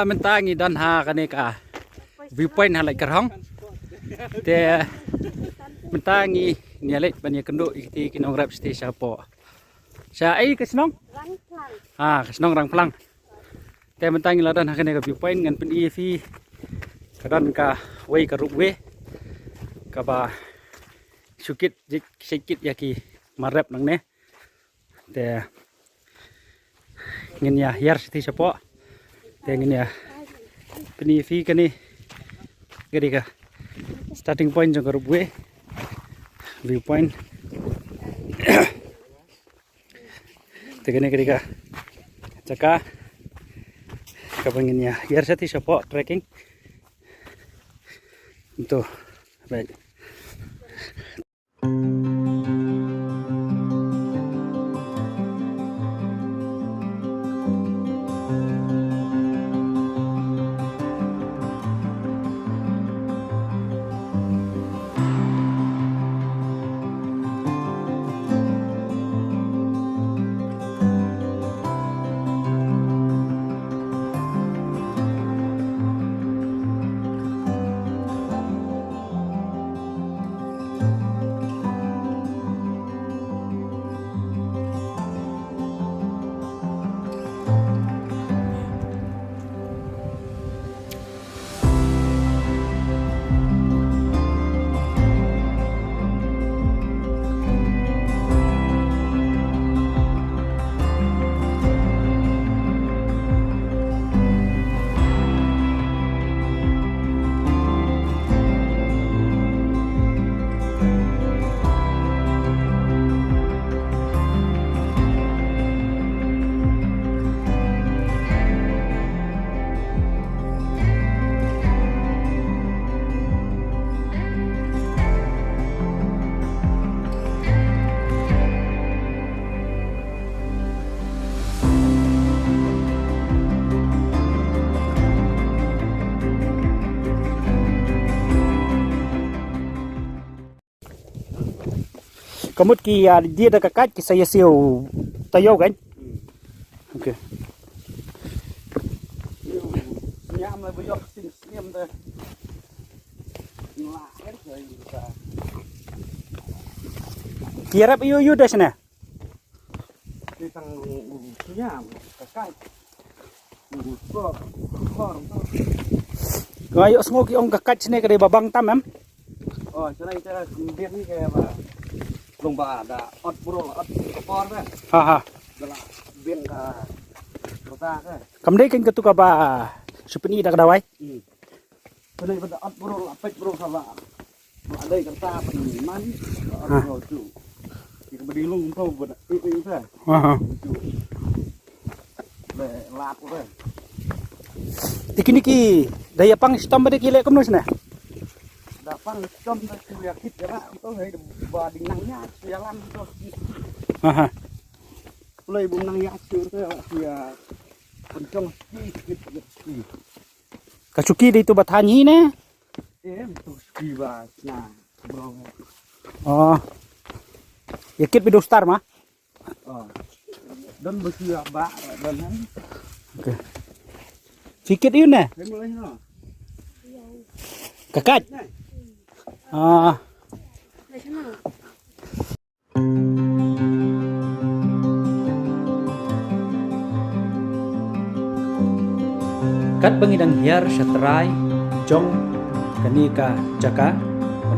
mentangi dan ha kane ka viewpoint halai karhong te mentangi nialek bani kendo ikti kinong rap sti sapo sa ai kesnong kesnong rang plang te mentangi ladan ha kane ka viewpoint ngan pen ev kadan ka wei ka rupwe ka ba sukit jik sikit yaki marap nang ne te ngin ya yar sti sapo Tengin ya, peni fi kani, gede ka starting point jong karup gue, viewpoint. Tegane gede ka, caka, kapangin ya, biar sati support trekking. Itu, baik. Kamut ki dia dah kakat ki saya siu tayo kan. Okey. Nyam lah buyok sing siam dah. Wah, kira yu dah sana. Di tang nyam kakat. Ngayo semua ki ong kakat sini kare babang tam em. Oh, sana kita biar ni kayak apa? Lomba ada ot burung ot ekor kan dalam bin ka kota kan kamdai kan ketu ka ba supeni dak dawai benar benar ot burung apet burung sama ada kerta man ot burung tu kita berdilung tu benar itu kan le lap kan tikini ki daya pang stom bade kile komno sana dapat com ta kuya kit ya to hai ba ding nang nya ya lam to play bum nang ya sur to ya pencong kit kasuki dito bathanyi ne to ski ba na bro ya kit bido star ma dan besia ba dan han oke fikit yun ne mulai no kakat kat bangidang hiar syatrai jong kanika jaka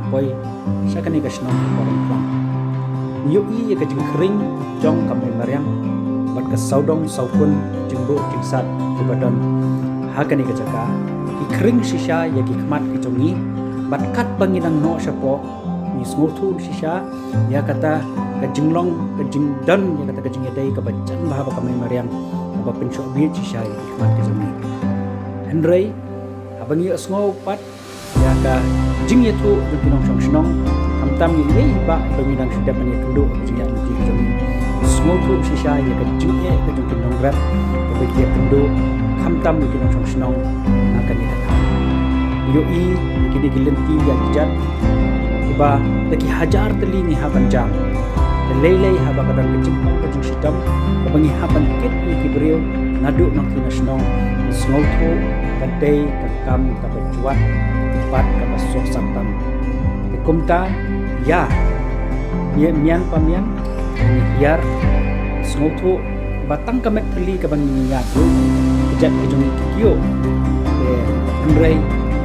poi sa kanika snong orang plang yui ya kajing kering jong kamai mariang bat ka saudong saukun jingbo jingsat kebadan ha kanika jaka ki kering shisha ya ki khmat ki jongi bat kat bangidang no sapo ni smotu shisha ya kata kajinglong kajingdan ya kata kajing dai ka bacan bahaba kamai mariang ba pensho bi shisha ya ki khmat ki jongi Henry abangi asngo pat ya ka jing yetu pinong song snong hamtam ni ba bangidang sudah pani kendo jing ya ti jongi smotu shisha ya ka jing e ka jing pinong rap ka bi kendo hamtam ni pinong song snong na kan ni kata yoi kini gilenti ya jat iba lagi hajar teli ni haban jam lelei haba kadang kecing kecing sitam abangi haban kit ni kibriu nadu nang kinasnong Sngoto kadai kakam kabajuat bat kabasok saktam. Kumta ya mian pamian hiar Sngoto batang kamet peli kabang ngingat lu kejat kejungi kikio de andrei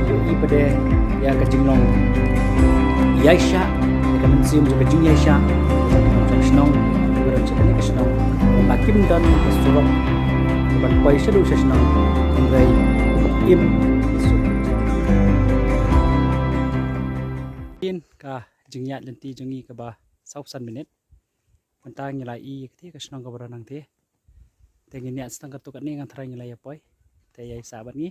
yo ipade ya kajinglong yaisha kamen sium juga jing yaisha snong beran chakani snong makim dan surok ban paisa lu snong andrei im isu in ka jingya lenti jungi ka ba 9 minit mentang nyalai i kti ka snong ka baranang te tengin ya setengah tukat ni ngan trai nyalai apoi te yai sabat ni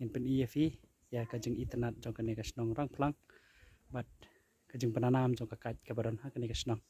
in pen i fi ya ka jing internet jong ka ne ka snong rang plang bat ka jing pananam jong ka kat ka baran ha ka ne ka snong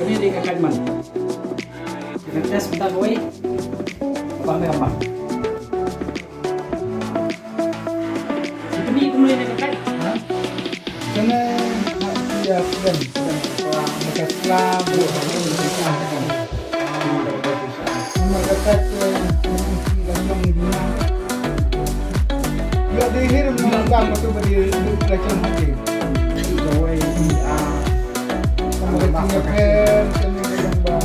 kami di kakak man kita tes bentar boy apa apa ini mulai dari kakak Kena ya kan mereka Islam mereka kata yang di mana ya dihir menganggap itu berdiri belajar mati Joy mereka kan kami yang bah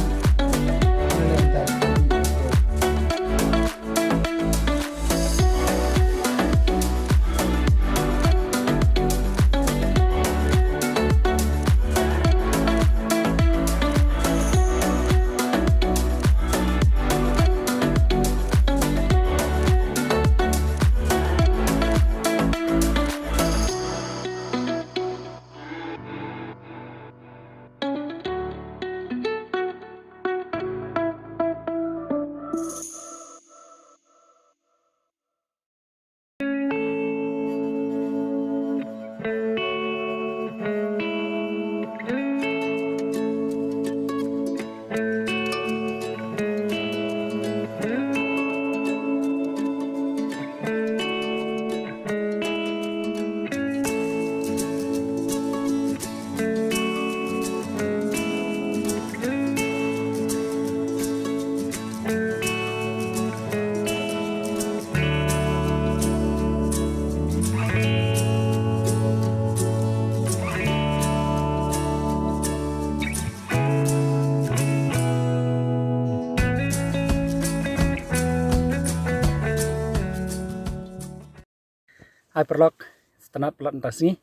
hai perlok setenat pelat entas ni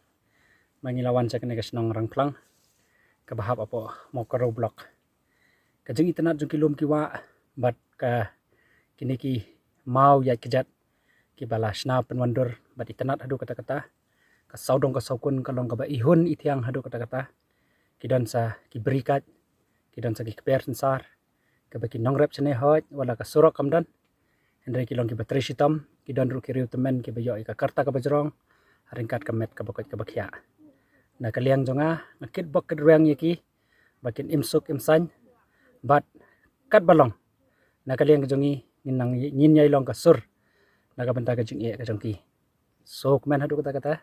mangilawan cak ne kasnong rang plang ka bahap apo mo karo blok kajeng itenat jung kilom kiwa bat ka kini ki mau ya kejat ki balas na penwandur bat itenat hadu kata-kata ka saudong ka saukun kalong ka ba ihun itiang hadu kata-kata kidan sa ki berikat kidan sa ki keper sensar ka ba ki nongrep chene hoj wala ka surok kamdan Hendrai kilong ki bateri sitam kidan ru kiriu temen ki bayo ka karta ka bajrong haringkat ka met ka bakot ka bakya na kaliang jonga ngakit bok kedruang yaki bakin imsuk imsan bat kat balong nakaliang kejongi nginang ngin yai long kasur nakabenta ke jing ke jongki so kemen hadu kata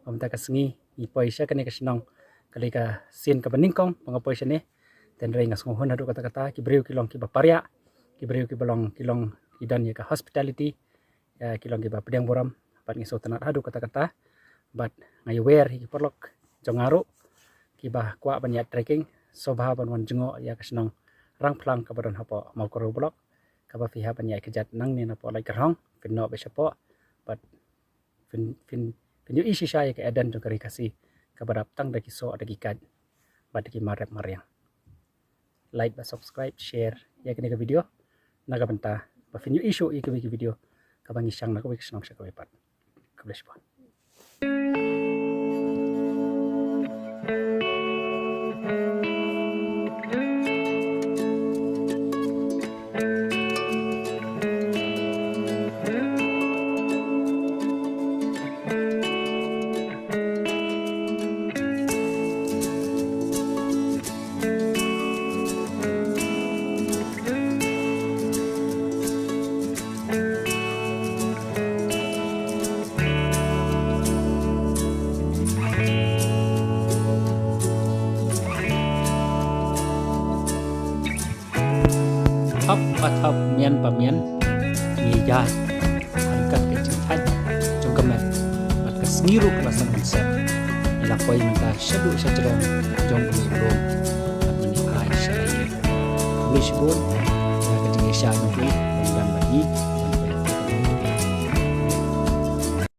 pamta ka sengi ipoi sya kene kesinong kali ka sin ka beningkong pangapoi sene ten rei ngas ngohon hadu kata kibriu kilong ki baparya kibriu ki balong kilong idan ya ka hospitality ya kilong ki ba pedang boram pat ngiso tanat hadu kata but ngai wer hi porlok jongaru ki ba kwa banyak trekking so bah ban wan jengo ya kesinong rang plang ka badan hapo mau koru blok ka ba fiha banyak kejat nang ni na po lai kerong finno be sapo but fin yu isi saya ke edan jong kari kasih kabarap tang daki so ada gikat bat daki marep mariang like ba subscribe share ya kini ke video naga benta ba fin yu isu i ke video kabangi syang na ko wik snong syakawe pat kabless pon atau mian pamian ngijai angkat ke cintai jong kemet bat ke sengiru kelasan konsep ilakoi menta syadu syajron jong belum bat menihai syai wish bun ya ke jingisya nubui dan bagi